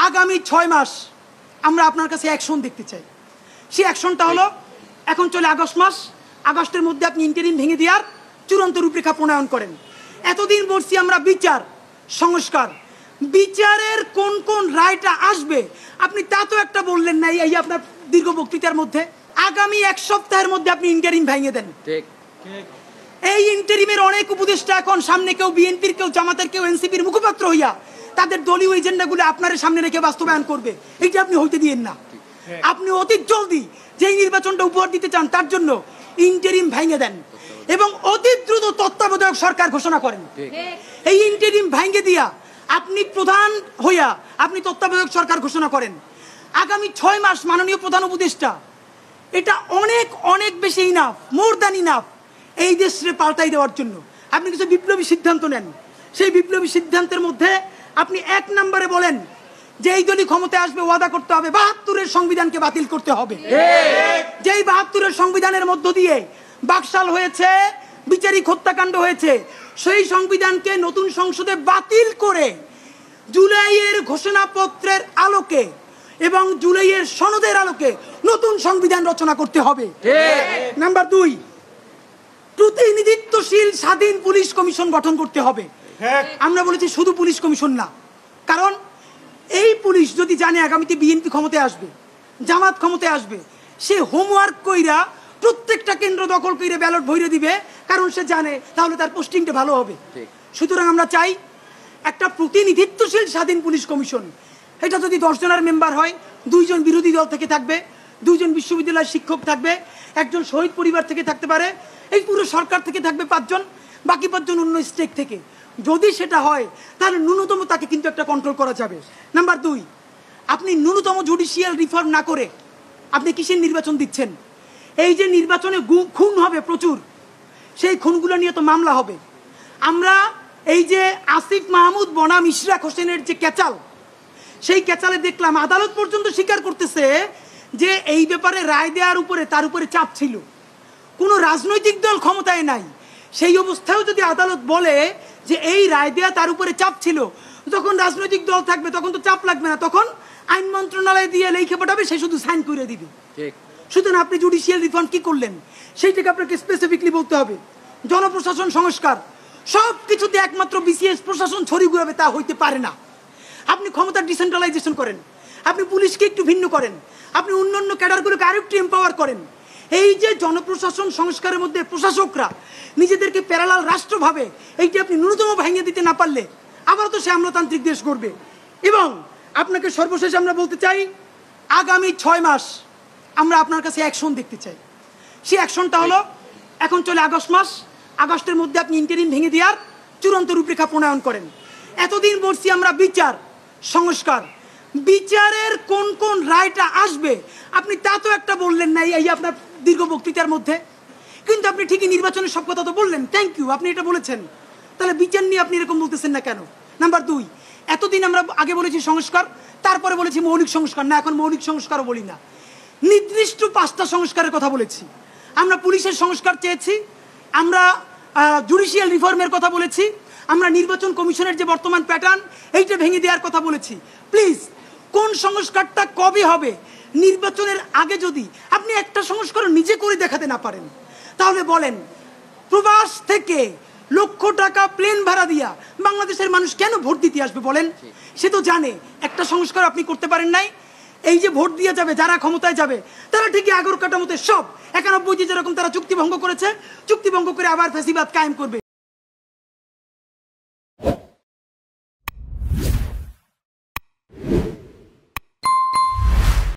আগামী 6 মাস আমরা আপনার কাছে অ্যাকশন দেখতে চাই। সেই অ্যাকশনটা হলো, এখন চলে আগস্ট মাস, আগস্টের মধ্যে আপনি ইন্টারিম ভেঙে দেওয়ার চূড়ান্ত রূপরেখা প্রণয়ন করেন। এতদিন বলছি আমরা বিচার সংস্কার, বিচারের কোন কোন রায়টা আসবে আপনি তা তো একটা বললেন না এই আপনার দীর্ঘ বক্তৃতার মধ্যে। আগামী 1 সপ্তাহের মধ্যে আপনি ইন্টারিম ভেঙে দেন। এই ইন্টারিমের অনেক উপদেষ্টা এখন সামনে, কেউ বিএনপির, কেউ জামাতের, কেউ এনসিপির মুখপাত্র হইয়া তাদের দলীয় এজেন্ডাগুলো আপনার সামনে রেখে বাস্তবায়ন করবে। এইটা আপনি হইতে দিয়েন না। আপনি অতি জলদি যেই নির্বাচনটা উপহার দিতে চান তার জন্য ইন্টারিম ভেঙে দেন এবং অতি দ্রুত তত্ত্বাবধায়ক সরকার ঘোষণা করেন। এই ইন্টারিম ভেঙে দিয়া আপনি প্রধান হইয়া আপনি তত্ত্বাবধায়ক সরকার ঘোষণা করেন। আগামী 6 মাস মাননীয় প্রধান উপদেষ্টা, এটা অনেক অনেক বেশি ইনাফ, মোর দ্যান ইনাফ এই দেশে পাল্টাই দেওয়ার জন্য। আপনি কিছু বিপ্লবী সিদ্ধান্ত নেন। সেই বিপ্লবী সিদ্ধান্তের মধ্যে আপনি 1 নম্বরে বলেন যে এই দলই ক্ষমতায় আসবে ওয়াদা করতে হবে 72-এর সংবিধানকে বাতিল করতে হবে। যেই 72-এর সংবিধানের মধ্য দিয়ে বাকশাল হয়েছে, বিচারিক হত্যাকাণ্ড হয়েছে, সেই সংবিধানকে নতুন সংসদে বাতিল করে জুলাইয়ের ঘোষণাপত্রের আলোকে এবং জুলাইয়ের সনদের আলোকে নতুন সংবিধান রচনা করতে হবে। নাম্বার 2, প্রতিনিধিত্বশীল স্বাধীন পুলিশ কমিশন গঠন করতে হবে। আমরা বলেছি শুধু পুলিশ কমিশন না, কারণ এই পুলিশ যদি জানে আগামীতে বিএনপি ক্ষমতায় আসবে, জামাত ক্ষমতায় আসবে, সে হোমওয়ার্ক কইরা প্রত্যেকটা কেন্দ্র দখল করে ব্যালট ভরে দিবে, কারণ সে জানে তাহলে তার পোস্টিংটা ভালো হবে। সুতরাং আমরা চাই একটা প্রতিনিধিত্বশীল স্বাধীন পুলিশ কমিশন। এটা যদি 10 জনের মেম্বার হয়, 2 জন বিরোধী দল থেকে থাকবে, 2 জন বিশ্ববিদ্যালয়ের শিক্ষক থাকবে, 1 জন শহীদ পরিবার থেকে থাকতে পারে, এই পুরো সরকার থেকে থাকবে 5 জন, বাকি 5 জন অন্য স্টেক থেকে। যদি সেটা হয় তাহলে ন্যূনতম তাকে কিন্তু একটা কন্ট্রোল করা যাবে। নাম্বার 2, আপনি ন্যূনতম জুডিশিয়াল রিফর্ম না করে আপনি কিসের নির্বাচন দিচ্ছেন? এই যে নির্বাচনে খুন হবে প্রচুর, সেই খুনগুলো নিয়ে তো মামলা হবে। আমরা এই যে আসিফ মাহমুদ বনাম ইশরাক হোসেনের যে ক্যাচাল, সেই ক্যাচালে দেখলাম আদালত পর্যন্ত স্বীকার করতেছে যে এই ব্যাপারে রায় দেওয়ার উপরে তার উপরে চাপ ছিল। কোনো রাজনৈতিক দল ক্ষমতায় নাই, সেই অবস্থায়ও যদি আদালত বলে যে এই রায় দেওয়া তার উপরে চাপ ছিল, যখন রাজনৈতিক দল থাকবে তখন তো চাপ লাগবে না, তখন আইন মন্ত্রণালয় দিয়ে লিখে পাঠাবে, সে শুধু সাইন করে দিবে। সুতরাং আপনি জুডিশিয়াল রিফর্ম কি করলেন সেইটাকে আপনাকে স্পেসিফিকলি বলতে হবে। জনপ্রশাসন সংস্কার, সব কিছুতে একমাত্র বিসিএস প্রশাসন ছড়ি ঘুরাবে তা হইতে পারে না। আপনি ক্ষমতার ডিসেন্ট্রালাইজেশন করেন, আপনি পুলিশকে একটু ভিন্ন করেন, আপনি অন্যান্য ক্যাডারগুলোকে আরেকটু এম্পাওয়ার করেন। এই যে জনপ্রশাসন সংস্কারের মধ্যে প্রশাসকরা নিজেদেরকে প্যারালাল রাষ্ট্র ভাবে, এইটি আপনি ন্যূনতম ভেঙে দিতে না পারলে আবার তো সে আমলাতান্ত্রিক দেশ করবে। এবং আপনাকে সর্বশেষ আমরা বলতে চাই, আগামী 6 মাস আমরা আপনার কাছে অ্যাকশন দেখতে চাই। সেই অ্যাকশনটা হলো, এখন চলে আগস্ট মাস, আগস্টের মধ্যে আপনি ইন্টারিম ভেঙে দেওয়ার চূড়ান্ত রূপরেখা প্রণয়ন করেন। এতদিন বলছি আমরা বিচার সংস্কার, বিচারের কোন কোন রায়টা আসবে আপনি তা তো একটা বললেন না এই আপনার দীর্ঘ বক্তৃতার মধ্যে। কিন্তু আপনি ঠিকই নির্বাচনের সব কথা তো বললেন, থ্যাংক ইউ, আপনি এটা বলেছেন। তাহলে বিচার নিয়ে আপনি এরকম বলতেছেন না কেন? নাম্বার 2, এতদিন আমরা আগে বলেছি সংস্কার, তারপরে বলেছি মৌলিক সংস্কার, না এখন মৌলিক সংস্কারও বলি না, নির্দিষ্ট 5টা সংস্কারের কথা বলেছি। আমরা পুলিশের সংস্কার চেয়েছি, আমরা জুডিশিয়াল রিফর্মের কথা বলেছি, আমরা নির্বাচন কমিশনের যে বর্তমান প্যাটার্ন এইটা ভেঙে দেওয়ার কথা বলেছি। প্লিজ, কোন সংস্কারটা কবে হবে? নির্বাচনের আগে যদি আপনি একটা সংস্কার নিজে করে দেখাতে না পারেন তাহলে বলেন, প্রবাস থেকে লক্ষ টাকা প্লেন ভাড়া দিয়া বাংলাদেশের মানুষ কেন ভোট দিতে আসবে বলেন? সে তো জানে একটা সংস্কার আপনি করতে পারেন নাই। এই যে ভোট দিয়ে যাবে যারা ক্ষমতায় যাবে তারা ঠিকই আগর কাটামতে সব 91 যেরকম তারা চুক্তি ভঙ্গ করেছে, চুক্তি ভঙ্গ করে আবার ফ্যাসিবাদ কায়েম করবে।